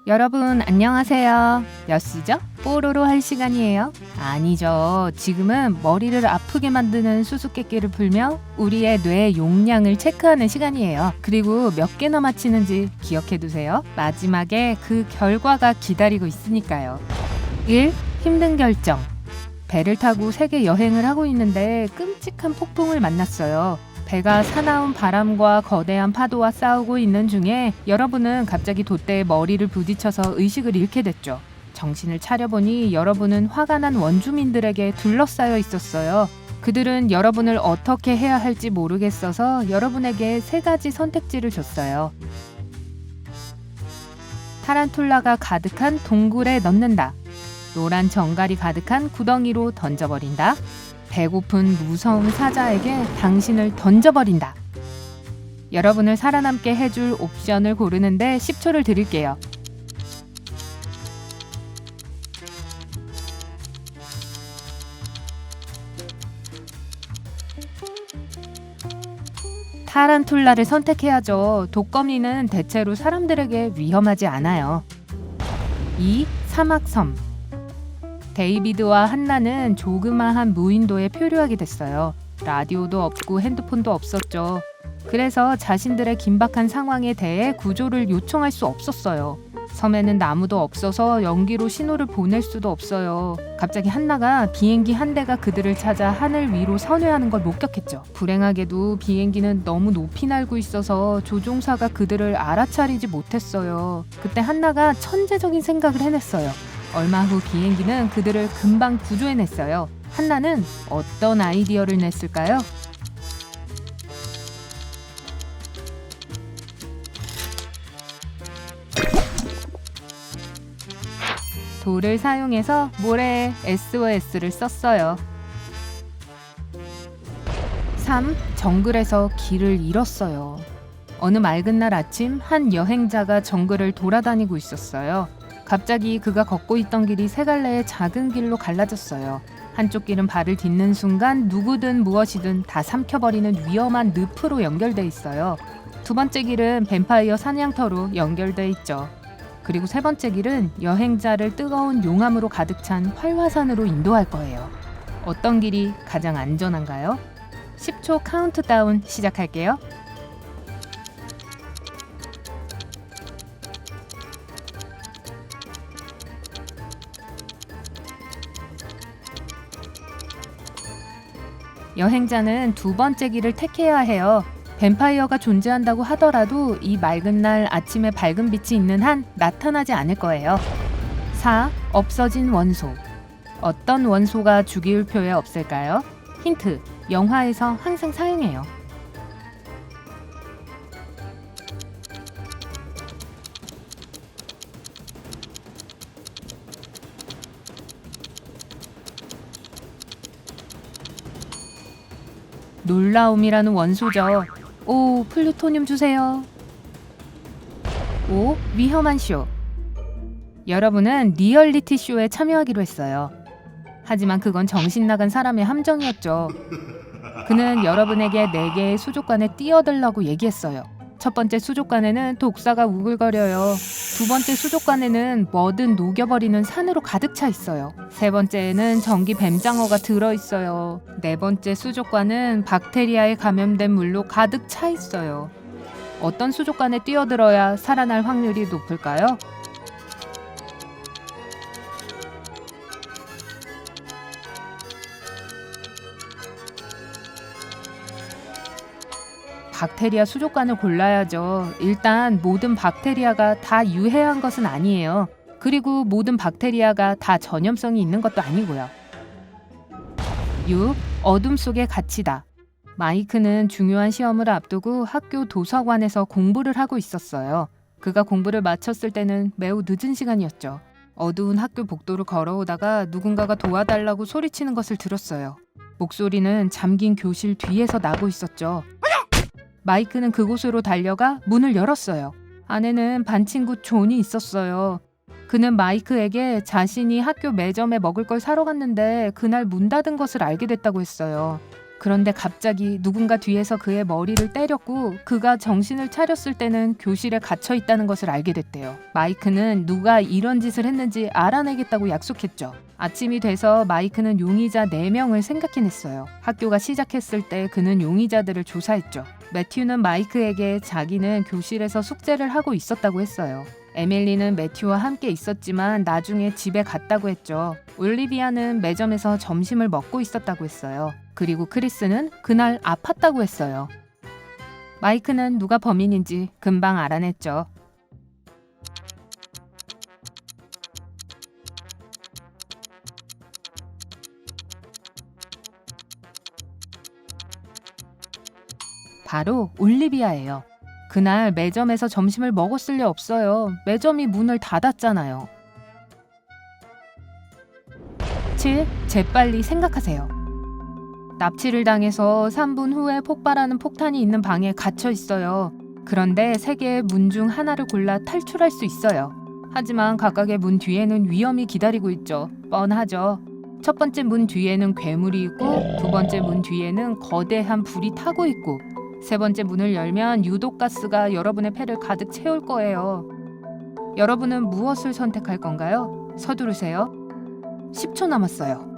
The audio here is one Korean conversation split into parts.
여러분 안녕하세요. 몇 시죠? 뽀로로 할 시간이에요? 아니죠. 지금은 머리를 아프게 만드는 수수께끼를 풀며 우리의 뇌 용량을 체크하는 시간이에요. 그리고 몇 개나 맞히는지 기억해두세요. 마지막에 그 결과가 기다리고 있으니까요. 1. 힘든 결정. 배를 타고 세계 여행을 하고 있는데 끔찍한 폭풍을 만났어요. 배가 사나운 바람과 거대한 파도와 싸우고 있는 중에 여러분은 갑자기 돛대에 머리를 부딪혀서 의식을 잃게 됐죠. 정신을 차려보니 여러분은 화가 난 원주민들에게 둘러싸여 있었어요. 그들은 여러분을 어떻게 해야 할지 모르겠어서 여러분에게 3가지 선택지를 줬어요. 타란툴라가 가득한 동굴에 넣는다. 노란 정갈이 가득한 구덩이로 던져버린다. 배고픈 무서운 사자에게 당신을 던져버린다. 여러분을 살아남게 해줄 옵션을 고르는데 10초를 드릴게요. 타란툴라를 선택해야죠. 독거미는 대체로 사람들에게 위험하지 않아요. 2. 사막섬. 데이비드와 한나는 조그마한 무인도에 표류하게 됐어요. 라디오도 없고 핸드폰도 없었죠. 그래서 자신들의 긴박한 상황에 대해 구조를 요청할 수 없었어요. 섬에는 나무도 없어서 연기로 신호를 보낼 수도 없어요. 갑자기 한나가 비행기 한 대가 그들을 찾아 하늘 위로 선회하는 걸 목격했죠. 불행하게도 비행기는 너무 높이 날고 있어서 조종사가 그들을 알아차리지 못했어요. 그때 한나가 천재적인 생각을 해냈어요. 얼마 후 비행기는 그들을 금방 구조해냈어요. 한나는 어떤 아이디어를 냈을까요? 돌을 사용해서 모래에 SOS를 썼어요. 3. 정글에서 길을 잃었어요. 어느 맑은 날 아침 한 여행자가 정글을 돌아다니고 있었어요. 갑자기 그가 걷고 있던 길이 3갈래의 작은 길로 갈라졌어요. 한쪽 길은 발을 딛는 순간 누구든 무엇이든 다 삼켜버리는 위험한 늪으로 연결돼 있어요. 2번째 길은 뱀파이어 사냥터로 연결돼 있죠. 그리고 3번째 길은 여행자를 뜨거운 용암으로 가득 찬 활화산으로 인도할 거예요. 어떤 길이 가장 안전한가요? 10초 카운트다운 시작할게요. 여행자는 2번째 길을 택해야 해요. 뱀파이어가 존재한다고 하더라도 이 맑은 날 아침에 밝은 빛이 있는 한 나타나지 않을 거예요. 4. 없어진 원소. 어떤 원소가 주기율표에 없을까요? 힌트. 영화에서 항상 사용해요. 놀라움이라는 원소죠. 오, 플루토늄 주세요. 5. 위험한 쇼. 여러분은 리얼리티 쇼에 참여하기로 했어요. 하지만 그건 정신 나간 사람의 함정이었죠. 그는 여러분에게 4개의 수족관에 뛰어들라고 얘기했어요. 첫 번째 수족관에는 독사가 우글거려요. 2번째 수족관에는 뭐든 녹여버리는 산으로 가득 차 있어요. 3번째에는 전기 뱀장어가 들어있어요. 4번째 수족관은 박테리아에 감염된 물로 가득 차 있어요. 어떤 수족관에 뛰어들어야 살아날 확률이 높을까요? 박테리아 수족관을 골라야죠. 일단 모든 박테리아가 다 유해한 것은 아니에요. 그리고 모든 박테리아가 다 전염성이 있는 것도 아니고요. 6. 어둠 속에 갇히다. 마이크는 중요한 시험을 앞두고 학교 도서관에서 공부를 하고 있었어요. 그가 공부를 마쳤을 때는 매우 늦은 시간이었죠. 어두운 학교 복도를 걸어오다가 누군가가 도와달라고 소리치는 것을 들었어요. 목소리는 잠긴 교실 뒤에서 나고 있었죠. 마이크는 그곳으로 달려가 문을 열었어요. 안에는 반 친구 존이 있었어요. 그는 마이크에게 자신이 학교 매점에 먹을 걸 사러 갔는데 그날 문 닫은 것을 알게 됐다고 했어요. 그런데 갑자기 누군가 뒤에서 그의 머리를 때렸고 그가 정신을 차렸을 때는 교실에 갇혀 있다는 것을 알게 됐대요. 마이크는 누가 이런 짓을 했는지 알아내겠다고 약속했죠. 아침이 돼서 마이크는 용의자 4명을 생각해냈어요. 학교가 시작했을 때 그는 용의자들을 조사했죠. 매튜는 마이크에게 자기는 교실에서 숙제를 하고 있었다고 했어요. 에밀리는 매튜와 함께 있었지만 나중에 집에 갔다고 했죠. 올리비아는 매점에서 점심을 먹고 있었다고 했어요. 그리고 크리스는 그날 아팠다고 했어요. 마이크는 누가 범인인지 금방 알아냈죠. 바로 올리비아예요. 그날 매점에서 점심을 먹었을 리 없어요. 매점이 문을 닫았잖아요. 7. 재빨리 생각하세요. 납치를 당해서 3분 후에 폭발하는 폭탄이 있는 방에 갇혀 있어요. 그런데 3개의 문 중 하나를 골라 탈출할 수 있어요. 하지만 각각의 문 뒤에는 위험이 기다리고 있죠. 뻔하죠. 첫 번째 문 뒤에는 괴물이 있고, 두 번째 문 뒤에는 거대한 불이 타고 있고, 세 번째 문을 열면 유독가스가 여러분의 폐를 가득 채울 거예요. 여러분은 무엇을 선택할 건가요? 서두르세요. 10초 남았어요.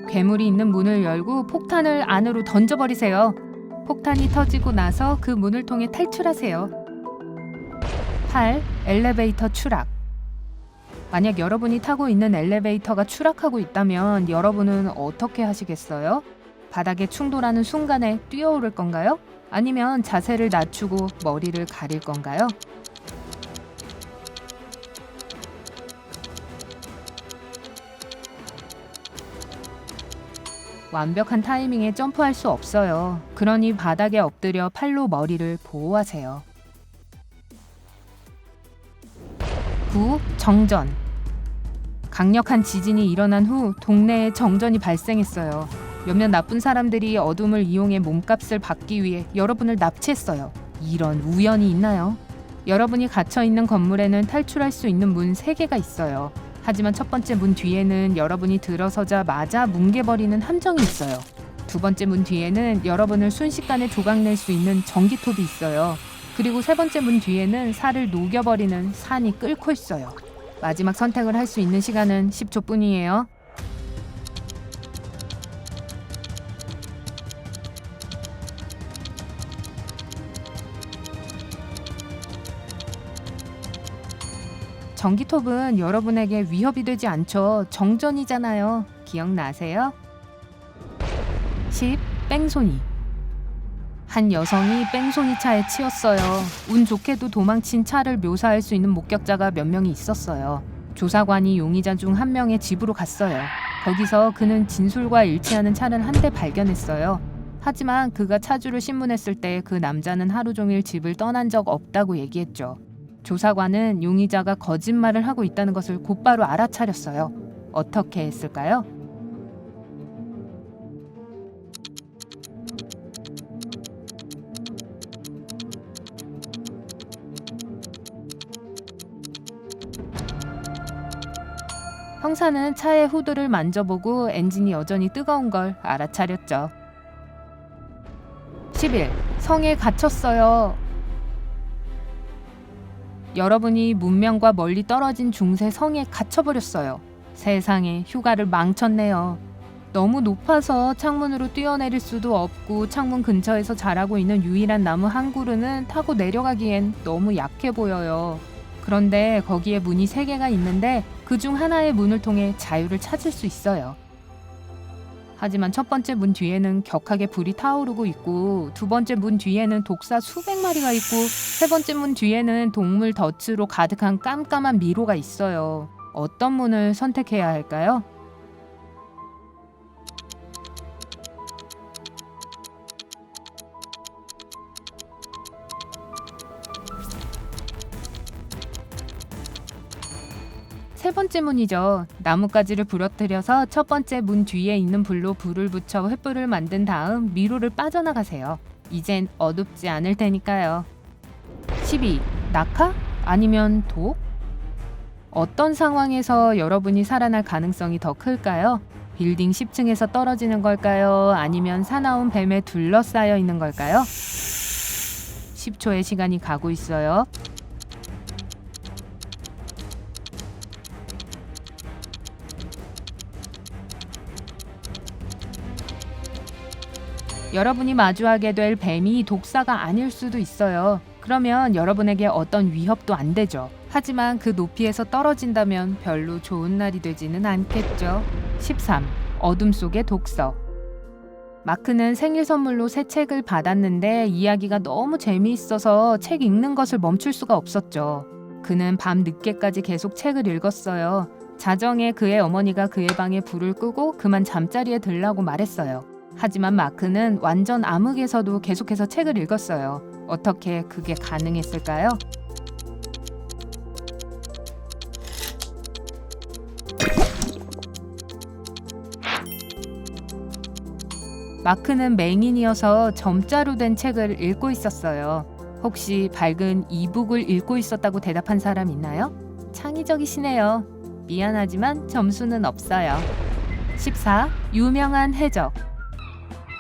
괴물이 있는 문을 열고 폭탄을 안으로 던져버리세요. 폭탄이 터지고 나서 그 문을 통해 탈출하세요. 8. 엘리베이터 추락. 만약 여러분이 타고 있는 엘리베이터가 추락하고 있다면 여러분은 어떻게 하시겠어요? 바닥에 충돌하는 순간에 뛰어오를 건가요? 아니면 자세를 낮추고 머리를 가릴 건가요? 완벽한 타이밍에 점프할 수 없어요. 그러니 바닥에 엎드려 팔로 머리를 보호하세요. 9. 정전. 강력한 지진이 일어난 후 동네에 정전이 발생했어요. 몇몇 나쁜 사람들이 어둠을 이용해 몸값을 받기 위해 여러분을 납치했어요. 이런 우연이 있나요? 여러분이 갇혀있는 건물에는 탈출할 수 있는 문 3개가 있어요. 하지만 첫 번째 문 뒤에는 여러분이 들어서자마자 뭉개버리는 함정이 있어요. 두 번째 문 뒤에는 여러분을 순식간에 조각낼 수 있는 전기톱이 있어요. 그리고 세 번째 문 뒤에는 살을 녹여버리는 산이 끓고 있어요. 마지막 선택을 할 수 있는 시간은 10초 뿐이에요. 전기톱은 여러분에게 위협이 되지 않죠. 정전이잖아요. 기억나세요? 10. 뺑소니. 한 여성이 뺑소니 차에 치였어요. 운 좋게도 도망친 차를 묘사할 수 있는 목격자가 몇 명이 있었어요. 조사관이 용의자 중 한 명의 집으로 갔어요. 거기서 그는 진술과 일치하는 차를 한 대 발견했어요. 하지만 그가 차주를 신문했을 때 그 남자는 하루 종일 집을 떠난 적 없다고 얘기했죠. 조사관은 용의자가 거짓말을 하고 있다는 것을 곧바로 알아차렸어요. 어떻게 했을까요? 형사는 차의 후드를 만져보고 엔진이 여전히 뜨거운 걸 알아차렸죠. 11. 성에 갇혔어요. 여러분이 문명과 멀리 떨어진 중세 성에 갇혀버렸어요. 세상에, 휴가를 망쳤네요. 너무 높아서 창문으로 뛰어내릴 수도 없고 창문 근처에서 자라고 있는 유일한 나무 한 그루는 타고 내려가기엔 너무 약해 보여요. 그런데 거기에 문이 3개가 있는데 그중 하나의 문을 통해 자유를 찾을 수 있어요. 하지만 첫 번째 문 뒤에는 격하게 불이 타오르고 있고, 두 번째 문 뒤에는 독사 수백 마리가 있고, 세 번째 문 뒤에는 동물 덫으로 가득한 깜깜한 미로가 있어요. 어떤 문을 선택해야 할까요? 세 번째 문이죠. 나뭇가지를 부러뜨려서 첫 번째 문 뒤에 있는 불로 불을 붙여 횃불을 만든 다음 미로를 빠져나가세요. 이젠 어둡지 않을 테니까요. 12. 낙하? 아니면 독? 어떤 상황에서 여러분이 살아날 가능성이 더 클까요? 빌딩 10층에서 떨어지는 걸까요? 아니면 사나운 뱀에 둘러싸여 있는 걸까요? 10초의 시간이 가고 있어요. 여러분이 마주하게 될 뱀이 독사가 아닐 수도 있어요. 그러면 여러분에게 어떤 위협도 안 되죠. 하지만 그 높이에서 떨어진다면 별로 좋은 날이 되지는 않겠죠. 13. 어둠 속의 독서. 마크는 생일 선물로 새 책을 받았는데 이야기가 너무 재미있어서 책 읽는 것을 멈출 수가 없었죠. 그는 밤 늦게까지 계속 책을 읽었어요. 자정에 그의 어머니가 그의 방에 불을 끄고 그만 잠자리에 들라고 말했어요. 하지만 마크는 완전 암흑에서도 계속해서 책을 읽었어요. 어떻게 그게 가능했을까요? 마크는 맹인이어서 점자로 된 책을 읽고 있었어요. 혹시 밝은 이북을 읽고 있었다고 대답한 사람 있나요? 창의적이시네요. 미안하지만 점수는 없어요. 14. 유명한 해적.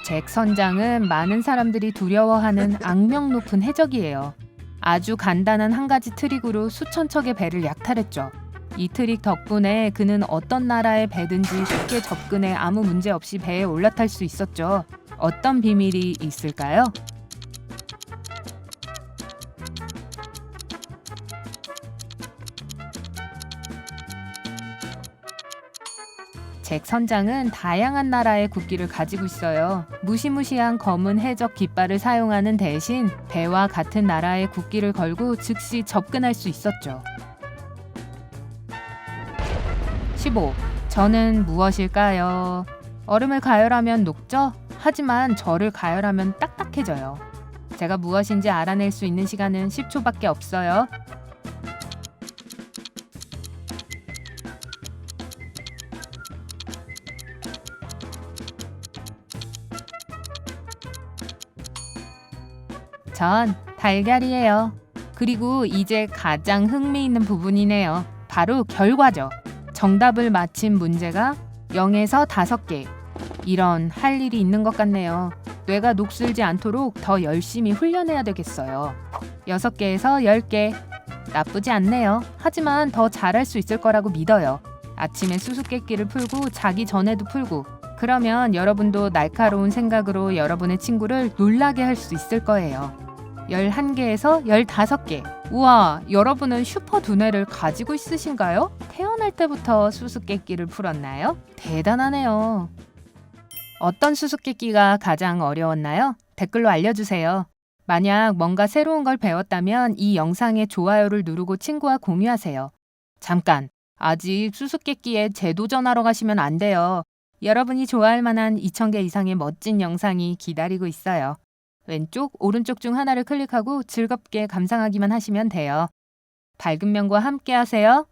잭 선장은 많은 사람들이 두려워하는 악명 높은 해적이에요. 아주 간단한 한 가지 트릭으로 수천 척의 배를 약탈했죠. 이 트릭 덕분에 그는 어떤 나라의 배든지 쉽게 접근해 아무 문제 없이 배에 올라탈 수 있었죠. 어떤 비밀이 있을까요? 잭 선장은 다양한 나라의 국기를 가지고 있어요. 무시무시한 검은 해적 깃발을 사용하는 대신 배와 같은 나라의 국기를 걸고 즉시 접근할 수 있었죠. 15. 저는 무엇일까요? 얼음을 가열하면 녹죠? 하지만 저를 가열하면 딱딱해져요. 제가 무엇인지 알아낼 수 있는 시간은 10초밖에 없어요. 전 달걀이에요. 그리고 이제 가장 흥미있는 부분이네요. 바로 결과죠. 정답을 맞힌 문제가 0에서 5개. 이런 할 일이 있는 것 같네요. 뇌가 녹슬지 않도록 더 열심히 훈련해야 되겠어요. 6개에서 10개. 나쁘지 않네요. 하지만 더 잘할 수 있을 거라고 믿어요. 아침에 수수께끼를 풀고 자기 전에도 풀고 그러면 여러분도 날카로운 생각으로 여러분의 친구를 놀라게 할 수 있을 거예요. 11개에서 15개. 우와, 여러분은 슈퍼 두뇌를 가지고 있으신가요? 태어날 때부터 수수께끼를 풀었나요? 대단하네요. 어떤 수수께끼가 가장 어려웠나요? 댓글로 알려주세요. 만약 뭔가 새로운 걸 배웠다면 이 영상에 좋아요를 누르고 친구와 공유하세요. 잠깐, 아직 수수께끼에 재도전하러 가시면 안 돼요. 여러분이 좋아할 만한 2,000개 이상의 멋진 영상이 기다리고 있어요. 왼쪽, 오른쪽 중 하나를 클릭하고 즐겁게 감상하기만 하시면 돼요. 밝은 면과 함께 하세요.